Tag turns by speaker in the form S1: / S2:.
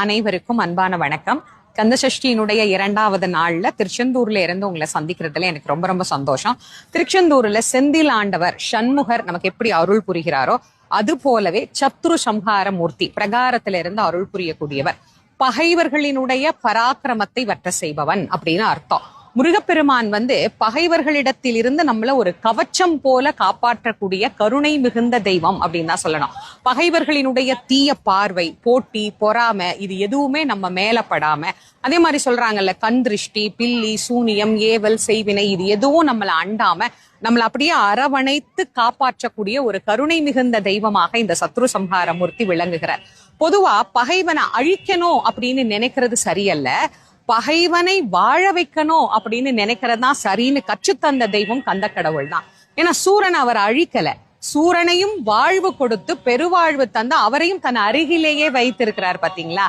S1: அனைவருக்கும் அன்பான வணக்கம். கந்தசஷ்டியினுடைய 2வது நாள்ல திருச்செந்தூர்ல இருந்து உங்களை சந்திக்கிறதுல எனக்கு ரொம்ப ரொம்ப சந்தோஷம். திருச்செந்தூர்ல செந்தில் ஆண்டவர் சண்முகர் நமக்கு எப்படி அருள் புரிகிறாரோ அது போலவே சத்ரு சம்ஹார மூர்த்தி பிரகாரத்தில இருந்து அருள் புரியக்கூடியவர். பகைவர்களினுடைய பராக்கிரமத்தை வற்ற செய்பவன் அப்படின்னு அர்த்தம். முருகப்பெருமான் பகைவர்களிடத்தில் இருந்து நம்மள ஒரு கவச்சம் போல காப்பாற்றக்கூடிய கருணை மிகுந்த தெய்வம் அப்படின்னு தான் சொல்லணும். பகைவர்களினுடைய தீய பார்வை, போட்டி, பொறாமை இது எதுவுமே நம்ம மேல படாம, அதே மாதிரி சொல்றாங்கல்ல, கண் திருஷ்டி, பில்லி, சூனியம், ஏவல், செய்வினை இது எதுவும் நம்மளை அண்டாம நம்மள அப்படியே அரவணைத்து காப்பாற்றக்கூடிய ஒரு கருணை மிகுந்த தெய்வமாக இந்த சத்ரு சம்ஹார மூர்த்தி விளங்குகிறார். பொதுவா பகைவனை அழிக்கணும் அப்படின்னு நினைக்கிறது சரியல்ல, பகைவனை வாழ வைக்கணும் அப்படின்னு நினைக்கிறது தான் சரின்னு கற்றுத்தந்த தெய்வம் கந்த கடவுள் தான். ஏன்னா சூரன் அவர் அழிக்கல, சூரனையும் வாழ்வு கொடுத்து பெருவாழ்வு தந்து அவரையும் தன் அருகிலேயே வைத்திருக்கிறார். பாத்தீங்களா?